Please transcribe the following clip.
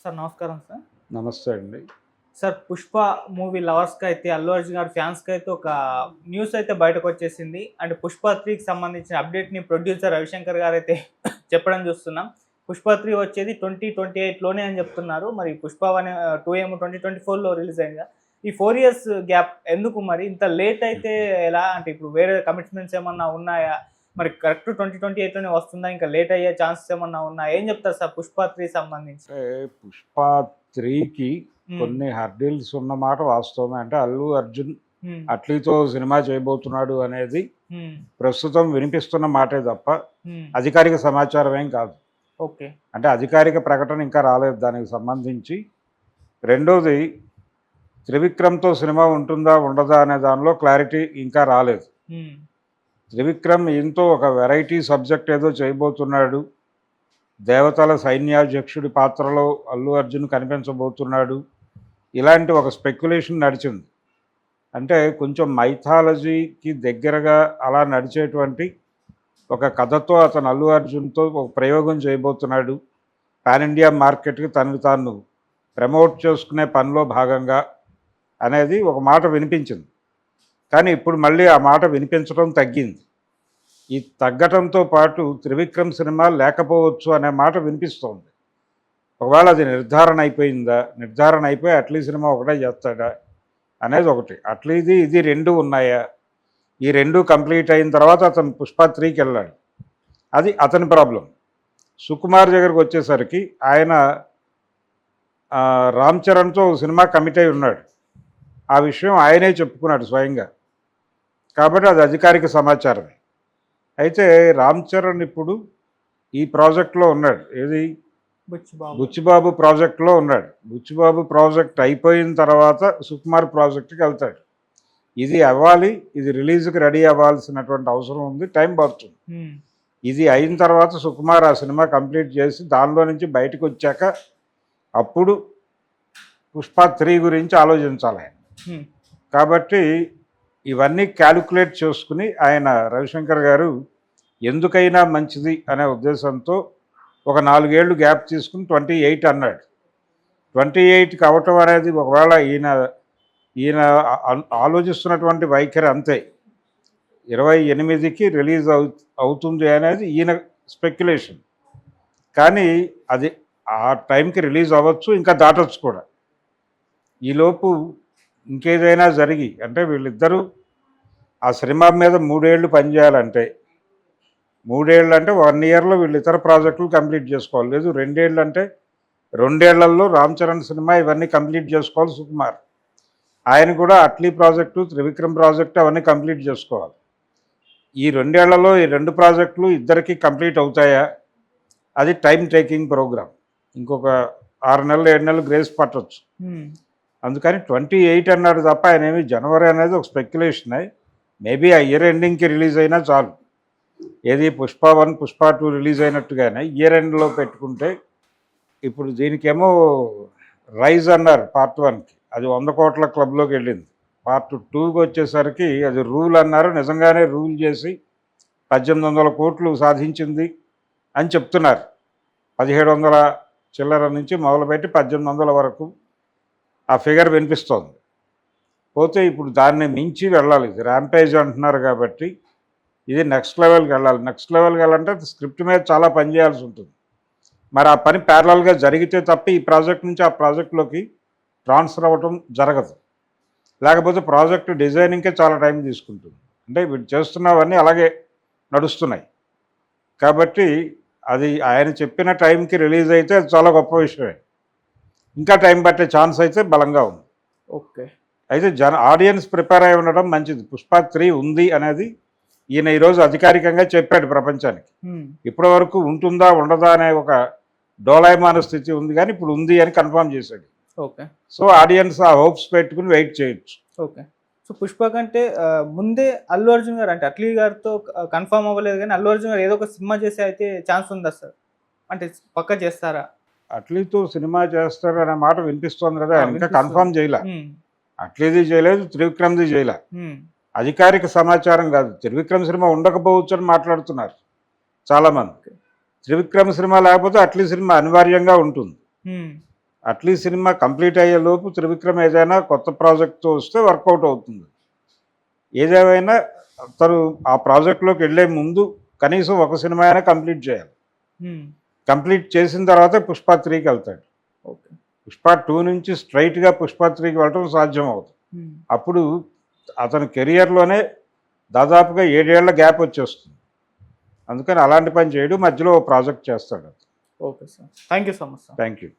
Sir నమస్కారం sir. నమస్తే అండి. సార్ 'పుష్ప' మూవీ లవర్స్‌కి అయితే అల్లు అర్జున్ గారి ఫ్యాన్స్‌కి అయితే ఒక న్యూస్ అయితే బయటకొచ్చేసింది. అండ్ 'పుష్ప 3'కి సంబంధించిన అప్డేట్‌ని ప్రొడ్యూసర్ రవిశంకర్ గారైతే చెప్పడం చూస్తున్నాం. 'పుష్ప 3' వచ్చేది 2028లోనే అని చెప్తున్నారు. మరి 'పుష్ప 2' ఏమో 2024లో రిలీజ్ అయిందిగా. ఈ 4 ఇయర్స్ గ్యాప్ ఎందుకు మరి? ఇంత లేట్ అయితే ఎలా? అంటే ఇప్పుడు వేరే కమిట్మెంట్స్ ఏమన్నా ఉన్నాయా? మరి కరెక్ట్ 2028లోనే వస్తుందా? ఇంకా లేట్ అయ్యే ఛాన్సెస్ ఏమన్నా ఉన్నాయా? ఏం చెప్తారు సార్ 'పుష్ప 3' సంబంధించి? అంటే 'పుష్ప 3'కి కొన్ని హర్డిల్స్ ఉన్నమాట వాస్తవమే. అంటే అల్లు అర్జున్ హ్మ్. అట్లీతో సినిమా చేయబోతున్నాడు అనేది హ్మ్. ప్రస్తుతం వినిపిస్తున్న మాటే తప్ప హ్మ్. అధికారిక సమాచారం ఏం కాదు. ఓకే. అంటే అధికారిక ప్రకటన ఇంకా రాలేదు దానికి సంబంధించి. రెండోది, త్రివిక్రమ్‌తో సినిమా ఉంటుందా ఉండదా అనే దానిలో క్లారిటీ ఇంకా రాలేదు. హ్మ్. త్రివిక్రమ్ ఈయనతో ఒక వెరైటీ సబ్జెక్ట్ ఏదో చేయబోతున్నాడు. దేవతల సైన్యాధ్యక్షుడి పాత్రలో అల్లు అర్జున్ కనిపించబోతున్నాడు. ఇలాంటి ఒక స్పెక్యులేషన్ నడిచింది. అంటే కొంచెం మైథాలజీకి దగ్గరగా అలా నడిచేటువంటి ఒక కథతో అతను అల్లు అర్జున్తో ఒక ప్రయోగం చేయబోతున్నాడు. పాన్ ఇండియా మార్కెట్కి తనను తాను ప్రమోట్ చేసుకునే పనిలో భాగంగా అనేది ఒక మాట వినిపించింది. కానీ ఇప్పుడు మళ్ళీ ఆ మాట వినిపించడం తగ్గింది. ఈ తగ్గటంతో పాటు త్రివిక్రమ్ సినిమా లేకపోవచ్చు అనే మాట వినిపిస్తోంది. ఒకవేళ అది నిర్ధారణ అయిపోయిందా, నిర్ధారణ అయిపోయి అట్లీ సినిమా ఒకటే చేస్తాడా అనేది ఒకటి. అట్లీది ఇది రెండు ఉన్నాయా, ఈ రెండు కంప్లీట్ అయిన తర్వాత అతను 'పుష్ప 3'కి వెళ్ళాడు. అది అతని ప్రాబ్లం. సుకుమార్ దగ్గరికి వచ్చేసరికి ఆయన రామ్ చరణ్తో సినిమా కమిట్ అయి ఉన్నాడు. ఆ విషయం ఆయనే చెప్పుకున్నాడు స్వయంగా. కాబట్టి అది అధికారిక సమాచారమే. అయితే రామ్ చరణ్ ఇప్పుడు ఈ ప్రాజెక్ట్లో ఉన్నాడు. ఏది? బుచ్చిబాబు. బుచ్చిబాబు ప్రాజెక్ట్లో ఉన్నాడు. బుచ్చిబాబు ప్రాజెక్ట్ అయిపోయిన తర్వాత సుకుమార్ ప్రాజెక్ట్కి వెళ్తాడు. ఇది అవ్వాలి, ఇది రిలీజ్కి రెడీ అవ్వాల్సినటువంటి అవసరం ఉంది, టైం పడుతుంది. హ్మ్. ఇది అయిన తర్వాత సుకుమార్ ఆ సినిమా కంప్లీట్ చేసి దానిలో నుంచి బయటకు వచ్చాక అప్పుడు 'పుష్ప 3' గురించి ఆలోచించాలి ఆయన. హ్మ్. కాబట్టి ఇవన్నీ క్యాలిక్యులేట్ చేసుకుని ఆయన రవిశంకర్ గారు ఎందుకైనా మంచిది అనే ఉద్దేశంతో ఒక 4 ఏళ్ళు గ్యాప్ తీసుకుని 28 అన్నాడు. 28కి అవ్వటం అనేది ఒకవేళ ఈయన ఈయన ఆలోచిస్తున్నటువంటి వైఖరి అంతే. 28కి రిలీజ్ అవుతుంది అనేది ఈయన స్పెక్యులేషన్. కానీ అది ఆ టైంకి రిలీజ్ అవ్వచ్చు, ఇంకా దాటొచ్చు కూడా. ఈలోపు ఇంకేదైనా జరిగి అంటే వీళ్ళిద్దరూ ఆ సినిమా మీద 3 ఏళ్ళు పనిచేయాలంటే 3 ఏళ్ళు అంటే 1 ఇయర్లో వీళ్ళు ఇతర ప్రాజెక్టులు కంప్లీట్ చేసుకోవాలి. లేదు 2 ఏళ్ళు అంటే 2 ఏళ్లలో రామ్ చరణ్ సినిమా ఇవన్నీ కంప్లీట్ చేసుకోవాలి సుకుమార్. ఆయన కూడా అట్లీ ప్రాజెక్టు, త్రివిక్రమ్ ప్రాజెక్టు అవన్నీ కంప్లీట్ చేసుకోవాలి. ఈ 2 ఏళ్లలో ఈ 2 ప్రాజెక్టులు ఇద్దరికి కంప్లీట్ అవుతాయా? అది టైం టేకింగ్ ప్రోగ్రామ్. ఇంకొక 6 నెలలు 7 నెలలు గ్రేస్ పట్టవచ్చు. అందుకని 28 అన్నాడు తప్ప ఆయన ఏమి జనవరి అనేది ఒక స్పెక్యులేషన్ అయ్యి మేబీ ఆ ఇయర్ ఎండింగ్కి రిలీజ్ అయినా చాలు. ఏది 'పుష్ప 1', 'పుష్ప 2' రిలీజ్ అయినట్టుగానే ఇయర్ ఎండ్లో పెట్టుకుంటే ఇప్పుడు దీనికేమో రైజ్ అన్నారు పార్ట్ 1కి, అది 100 కోట్ల క్లబ్లోకి వెళ్ళింది. పార్ట్ 2కి వచ్చేసరికి అది రూల్ అన్నారు, నిజంగానే రూల్ చేసి 1800 కోట్లు సాధించింది అని చెప్తున్నారు. 1700 చిల్లర నుంచి మొదలుపెట్టి 1800 వరకు ఆ ఫిగర్ వినిపిస్తోంది. పోతే ఇప్పుడు దాన్ని మించి వెళ్ళాలి. ఇది ర్యాంపేజ్ అంటున్నారు కాబట్టి ఇది నెక్స్ట్ లెవెల్కి వెళ్ళాలి. నెక్స్ట్ లెవెల్కి వెళ్ళాలంటే స్క్రిప్ట్ మీద చాలా పని చేయాల్సి ఉంటుంది. మరి ఆ పని ప్యారలల్గా జరిగితే తప్ప ఈ ప్రాజెక్ట్ నుంచి ఆ ప్రాజెక్టులోకి ట్రాన్స్ఫర్ అవ్వటం జరగదు. లేకపోతే ప్రాజెక్ట్ డిజైనింగ్కే చాలా టైం తీసుకుంటుంది. అంటే వీళ్ళు చేస్తున్నవన్నీ అలాగే నడుస్తున్నాయి. కాబట్టి అది ఆయన చెప్పిన టైంకి రిలీజ్ అయితే అది చాలా గొప్ప విషయమే. ఇంకా టైం పట్టే ఛాన్స్ అయితే బలంగా ఉంది. ఓకే. అయితే ఆడియన్స్ ప్రిపేర్ అయి ఉండడం మంచిది. 'పుష్ప 3' ఉంది అనేది ఈయన ఈరోజు అధికారికంగా చెప్పాడు ప్రపంచానికి. ఇప్పటి వరకు ఉంటుందా ఉండదా అనే ఒక డోలాయమాన స్థితి ఉంది, కానీ ఇప్పుడు ఉంది అని కన్ఫర్మ్ చేశాడు. ఓకే. సో ఆడియన్స్ ఆ హోప్స్ పెట్టుకుని వెయిట్ చేయొచ్చు. ఓకే. సో 'పుష్ప' కంటే ముందే అల్లు అర్జున్ గారు అంటే అట్లీ గారితో కన్ఫర్మ్ అవ్వలేదు, కానీ అల్లు అర్జున్ గారు ఏదో ఒక సినిమా చేసే అయితే ఛాన్స్ ఉందా సార్? అంటే పక్కా చేస్తారా? అట్లీతో సినిమా చేస్తారు అనే మాట వినిపిస్తోంది కదా, ఇంకా వినిపిస్తుంది. కన్ఫర్మ్ చేయలే. అట్లీది చేయలేదు, త్రివిక్రమ్ది చేయలే. అధికారిక సమాచారం కాదు. త్రివిక్రమ్ సినిమా ఉండకపోవచ్చు అని మాట్లాడుతున్నారు చాలామంది. త్రివిక్రమ్ సినిమా లేకపోతే అట్లీ సినిమా అనివార్యంగా ఉంటుంది. అట్లీస్ట్ సినిమా కంప్లీట్ అయ్యే లోపు త్రివిక్రమ్ ఏదైనా కొత్త ప్రాజెక్ట్తో వస్తే వర్కౌట్ అవుతుంది. ఏదేమైనా తను ఆ ప్రాజెక్ట్లోకి వెళ్ళే ముందు కనీసం ఒక సినిమా అయినా కంప్లీట్ చేయాలి. కంప్లీట్ చేసిన తర్వాతే పుష్ప 3కి వెళ్తాడు. ఓకే. పుష్ప 2 నుంచి స్ట్రైట్గా పుష్ప 3కి వెళ్ళటం సాధ్యం అవుతుంది. అప్పుడు అతని కెరియర్లోనే దాదాపుగా 7 ఏళ్ల గ్యాప్ వచ్చేస్తుంది. అందుకని అలాంటి పని చేయడు, మధ్యలో ఓ ప్రాజెక్ట్ చేస్తాడు. Okay sir, thank you so much sir. Thank you.